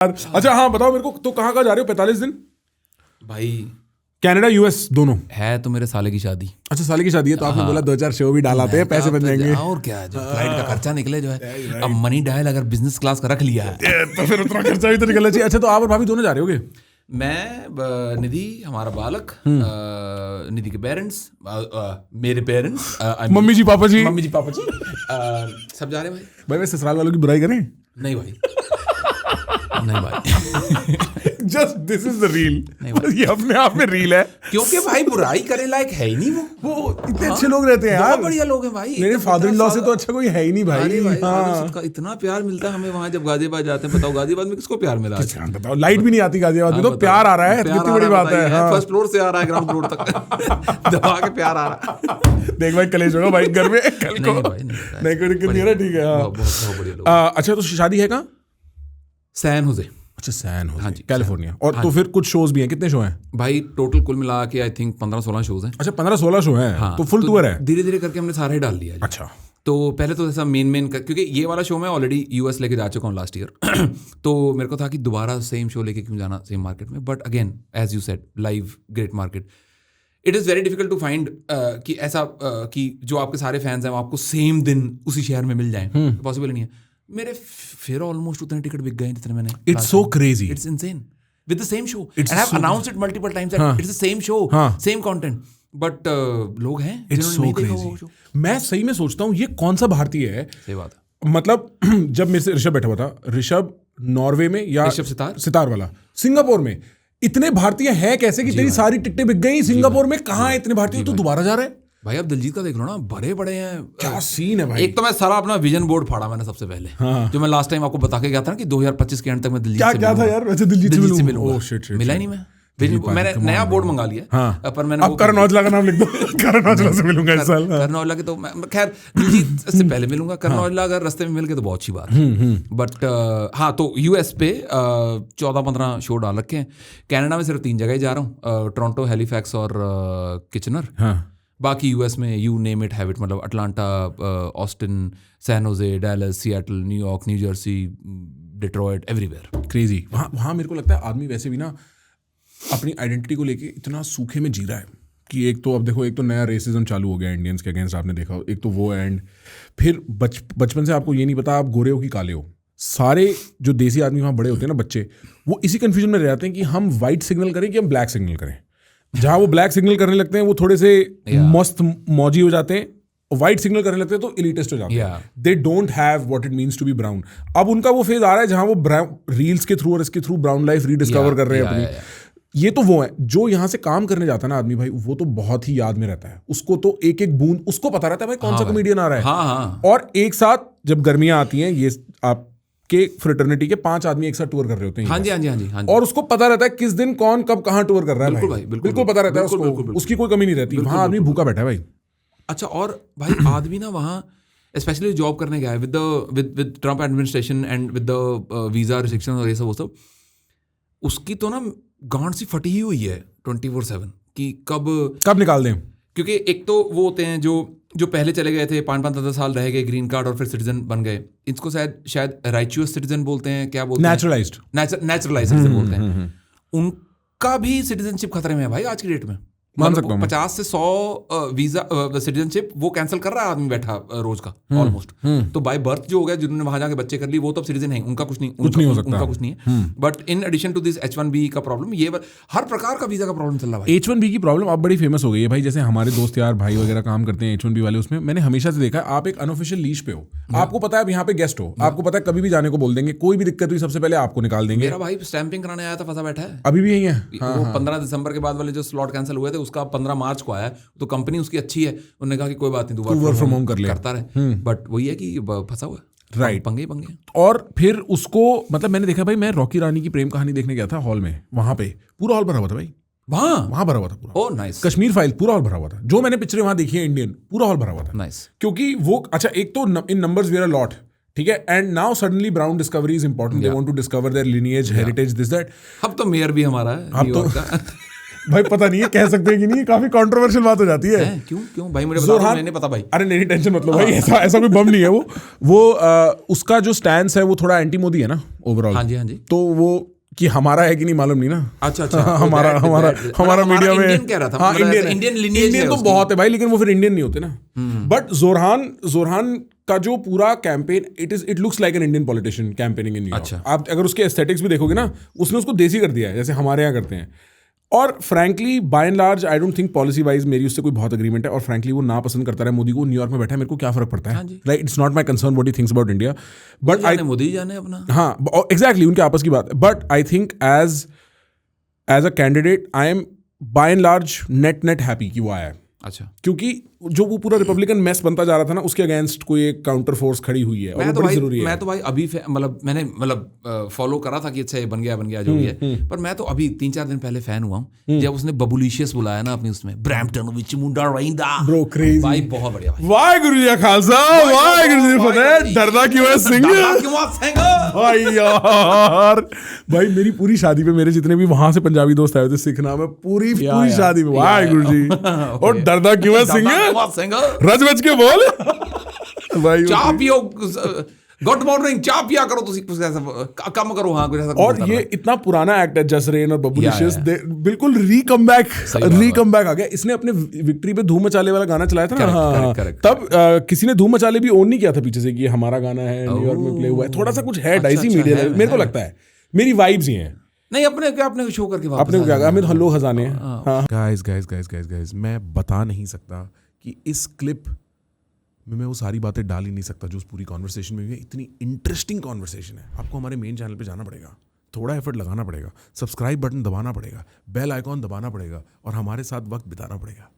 अच्छा हाँ बताओ मेरे को, तो कहाँ जा रहे हो 45 दिन? भाई कनाडा यूएस दोनों है तो मेरे साले की शादी। अच्छा साले की शादी है, तो आपने बोला 2-4 शो भी डालाते हैं, पैसे बन जाएंगे। और क्या, जो फ्लाइट का खर्चा निकले जो है। अब मनी डायल अगर बिजनेस क्लास का रख लिया है तो फिर उतना खर्चा भी तो निकलना चाहिए। अच्छा तो आप और भाभी दोनों जा रहे होगे? मैं, निधि हमारा बालक, निधि के पेरेंट्स, मेरे पेरेंट्स, मम्मी जी पापा जी सब जा रहे हैं भाई। भाई वैसे ससुराल वालों की बुराई करें? नहीं भाई नहीं भाई just this is the reel. ये अपने आप में रील है, क्योंकि भाई बुराई करे लायक है ही नहीं वो इतने अच्छे लोग रहते हैं यार, बहुत बढ़िया लोग हैं भाई। मेरे फादर इन लॉ से तो अच्छा कोई है ही नहीं भाई। अरे भाई हाँ। उसका इतना प्यार मिलता है हमें वहां जब गाजियाबाद जाते हैं। बताओ गाजियाबाद में किसको प्यार मिला? बताओ, लाइट भी नहीं आती गाजियाबाद में, तो प्यार आ रहा है, कितनी बड़ी बात है। फर्स्ट फ्लोर से आ रहा है ग्राउंड फ्लोर तक दबा के प्यार आ रहा है। देख भाई कलेश होगा भाई घर में कल को। नहीं कोई दिक्कत नहीं है, ठीक है। बहुत बढ़िया लोग। अच्छा तो शादी है कहाँ? San Jose. अच्छा सैन होजे, हाँ जी, कैलिफोर्निया। और तो फिर कुछ शोज भी हैं, कितने शो हैं भाई? टोटल कुल मिला के आई थिंक 15-16 शोज हैं। अच्छा 15-16 शो हैं। हाँ, तो फुल टूर है? धीरे धीरे करके हमने सारा ही डाल दिया। अच्छा तो पहले तो ऐसा मेन क्योंकि ये वाला शो मैं ऑलरेडी यूएस लेके जा चुका हूँ लास्ट ईयर तो मेरे को था कि दोबारा सेम शो लेके क्यों जाना सेम मार्केट में। But again as you said, live great market. It is very difficult to find कि ऐसा कि जो आपके सारे फैंस हैं वो आपको सेम दिन उसी शहर में मिल जाएं। पॉसिबल नहीं है। मेरे फिर ऑलमोस्ट उतने टिकट बिक गए जितने मैंने। It's so crazy, it's insane with the same show and I have announced it multiple times that it's the same show, same content. But लोग हैं जिन्होंने नहीं देखा वो शो। मैं सही में सोचता हूँ ये कौन सा भारतीय है। सही बात है। मतलब जब मेरे से ऋषभ बैठा हुआ था, ऋषभ नॉर्वे में या ऋषभ सितार वाला सिंगापुर में, इतने भारतीय हैं कैसे कि तेरी सारी टिकटें बिक गई सिंगापुर में? कहाँ इतने भारतीय, तू दोबारा जा रहा है भाई? अब दिलजीत का देख लो ना, बड़े बड़े हैं। क्या सीन है भाई। एक तो मैं सारा अपना विजन बोर्ड फाड़ा मैंने सबसे पहले। जो मैं लास्ट टाइम आपको बता के गया था ना कि 2025 के एंड तक मैं दिलजीत से क्या था यार वैसे? दिलजीत से मिलूंगा। ओह शिट, मिला ही नहीं मैं। मैंने नया बोर्ड मंगा लिया। हाँ। पर मैंने अब करण औजला का नाम लिख दो। करण औजला से मिलूंगा इस साल। करण औजला के तो खैर दिलजीत से पहले मिलूंगा। करण औजला अगर रास्ते में मिल गए तो बहुत अच्छी बात है। बट हाँ, तो यूएस पे 14-15 शो डाल रखे हैं। कनाडा में सिर्फ 3 जगह ही जा रहा हूँ, टोरंटो, हैलिफैक्स और किचनर। बाकी यूएस में you name it have it, मतलब Atlanta, Austin, San Jose, Dallas, Seattle, New York, New Jersey, Detroit, everywhere. Crazy. वहाँ मेरे को लगता है आदमी वैसे भी ना अपनी आइडेंटिटी को लेके इतना सूखे में जी रहा है कि एक तो अब देखो, एक तो नया रेसिज्म चालू हो गया इंडियंस के अगेंस्ट, आपने देखा। एक तो वो एंड फिर बचपन से आपको ये नहीं पता आप गोरे हो कि काले हो। सारे जो देसी आदमी वहाँ बड़े होते हैं ना बच्चे, वो इसी कन्फ्यूजन में रह जाते हैं कि हम वाइट सिग्नल करें कि हम ब्लैक सिग्नल करें। जहाँ वो ब्लैक सिग्नल करने लगते हैं वो थोड़े से मस्त मौजी हो जाते हैं, व्हाइट सिग्नल करने लगते हैं तो इलीटिस्ट हो जाते हैं। They don't have what it means to be brown. अब उनका वो फेज आ रहा है जहाँ वो रील्स के थ्रू और इसके थ्रू ब्राउन लाइफ रीडिस्कवर कर रहे हैं अपनी। ये तो वो है जो यहाँ से काम करने जाता है ना आदमी भाई, वो तो बहुत ही याद में रहता है उसको। तो एक एक बूंद उसको पता रहता है भाई कौन सा कॉमेडियन आ रहा है। और एक साथ जब गर्मियां आती हैं, ये आपके फ्रेटर्निटी के 5 आदमी एक साथ टूर कर रहे होते हैं। हाँ जी। और उसको पता रहता है किस दिन कौन कब कहाँ टूर कर रहा है भाई। बिल्कुल पता रहता है उसको, उसकी कोई कमी नहीं रहती। वहाँ आदमी भूखा बैठा है भाई। अच्छा, और भाई आदमी ना वहाँ स्पेशली जॉब करने गया है with Trump administration and with the visa restriction और ये सब वो सब, उसकी तो ना गांड सी फटी ही हुई है 24/7 कि कब निकाल दें। क्योंकि एक तो वो होते हैं जो पहले चले गए थे, 5-10 साल रह गए, ग्रीन कार्ड और फिर सिटीजन बन गए। इसको शायद राइचुअस सिटीजन बोलते हैं, क्या बोलते हैं, नेचुरलाइज्ड सिटीजन बोलते हैं। उनका भी सिटीजनशिप खतरे में है भाई आज की डेट में। मान सकता हूं 50 से 100 वीजा सिटीजनशिप वो कैंसिल कर रहा है आदमी बैठा रोज का ऑलमोस्ट। तो बाय बर्थ जो हो गया, जिन्होंने वहां जाके बच्चे कर लिए, वो तो सिटीजन है, उनका कुछ नहीं हो सकता, उनका कुछ नहीं है। But in addition to this H1B का प्रॉब्लम, ये हर प्रकार का वीजा का प्रॉब्लम चल रहा है। H1B की प्रॉब्लम अब बड़ी फेमस हो गई है भाई। जैसे हमारे दोस्त यार भाई वगैरह काम करते हैं H1B वाले, उसमें मैंने हमेशा से देखा है आप एक अनऑफिशियल लीज पे हो, आपको पता है आप यहाँ पे गेस्ट हो, आपको पता है कभी भी जाने को बोल देंगे, कोई भी दिक्कत हुई सबसे पहले आपको निकाल देंगे। मेरा भाई स्टैंपिंग कराने आया था, फंसा बैठा है अभी भी यही है। वो 15 दिसंबर के बाद वाले जो स्लॉट कैंसिल हुए थे, उसका 15 मार्च को आया। तो कंपनी उसकी अच्छी है, उन्होंने कहा कि कोई बात नहीं, वर्क फ्रॉम होम करता रहे। बट वही है कि फंसा हुआ, राइट, पंगे। और फिर उसको मतलब मैंने देखा भाई, मैं रॉकी रानी की प्रेम कहानी देखने गया था हॉल में, वहां पे पूरा हॉल भरा हुआ था भाई। वहां भरा हुआ था पूरा। Oh nice. कश्मीर फाइल पूरा हॉल भरा हुआ था। जो मैंने पिक्चरें वहां देखी है इंडियन, पूरा हॉल भरा हुआ था। नाइस। क्योंकि वो अच्छा, एक तो इन numbers we are a lot, ठीक है, and now suddenly brown discovery is important, they want to discover their lineage, heritage, this that. अब तो मेयर भी हमारा है, अब तो भाई पता नहीं है कह सकते हैं कि नहीं, काफी कंट्रोवर्शियल बात हो जाती है। क्यों भाई मुझे बता दो, मैंने पता भाई। अरे नहीं टेंशन मतलब भाई, ऐसा कोई बम नहीं है वो उसका जो स्टैंड है वो थोड़ा एंटी मोदी है ना ओवरऑल। हाँ जी। तो वो कि हमारा है कि नहीं मालूम नहीं ना। अच्छा हमारा मीडिया में इंडियन कह रहा था। हाँ, इंडियन तो बहुत है भाई, लेकिन वो फिर इंडियन नहीं होते ना। बट जोरहान का जो पूरा campaign, it looks like an Indian politician campaigning in New York. अच्छा। आप अगर उसके एस्थेटिक्स भी देखोगे ना, उसने उसको देसी कर दिया है जैसे हमारे यहाँ करते हैं। और frankly by and large I don't think policy wise मेरी उससे कोई बहुत एग्रीमेंट है। और फ्रैंकली वो ना पसंद करता रहे मोदी को, न्यूयॉर्क में बैठा है, मेरे को क्या फर्क पड़ता है, right? It's not my concern what he thinks about India. But I Modi जाने अपना, हाँ एग्जैक्टली उनके आपस की बात है। But I think as a candidate I am by and large net happy कि वो आया है। अच्छा, क्योंकि जो वो पूरा रिपब्लिकन मेस बनता जा रहा था ना, उसके अगेंस्ट कोई एक काउंटर फोर्स खड़ी हुई है, और वो बड़ी जरूरी है। मैं तो भाई अभी मैंने फॉलो करा था कि अच्छा ये बन गया जो भी है, पर मैं तो अभी 3-4 दिन पहले फैन हुआ हूँ जब उसने बबुलिशियस बुलाया ना अपनी उसमें, ब्रैम्पटन विच मुंडा रहिंदा ब्रो क्रेजी भाई, बहुत बढ़िया भाई। वाहेगुरु जी खालसा वाहेगुरु जी फतेह। डरदा क्यों है सिंह भाई यार, भाई मेरी पूरी शादी पे मेरे जितने भी वहां से पंजाबी दोस्त आए थे सिख नाम है, पूरी शादी में वाहेगुरु जी और डरदा क्यों है सिंह, रज बज के बोल भाई। चाय पियो, गुड मॉर्निंग, चाय पिया करो, तुसी कुछ ऐसा कम करो। हाँ, कुछ ऐसा। और ये इतना पुराना एक्ट है जसरेन और बबुलिशियस, बिल्कुल रीकम बैक आ गया। इसने अपने विक्ट्री पे धूम मचाले वाला गाना चलाया था ना, तब किसी ने धूम मचाले भी ओन नहीं किया था पीछे से कि ये हमारा गाना है, न्यूयॉर्क में प्ले हुआ है। थोड़ा सा कुछ है डाइसी मीडिया, मेरे को लगता है, मेरी वाइब्स ही हैं। नहीं अपने शो करके अपने को क्या, हमें तो लोग खजाने हैं। गाइस मैं बता नहीं सकता कि इस क्लिप में मैं वो सारी बातें डाल ही नहीं सकता जो उस पूरी कॉन्वर्सेशन में हुई है। इतनी इंटरेस्टिंग कॉन्वर्सेशन है। आपको हमारे मेन चैनल पे जाना पड़ेगा, थोड़ा एफर्ट लगाना पड़ेगा, सब्सक्राइब बटन दबाना पड़ेगा, बेल आइकॉन दबाना पड़ेगा और हमारे साथ वक्त बिताना पड़ेगा।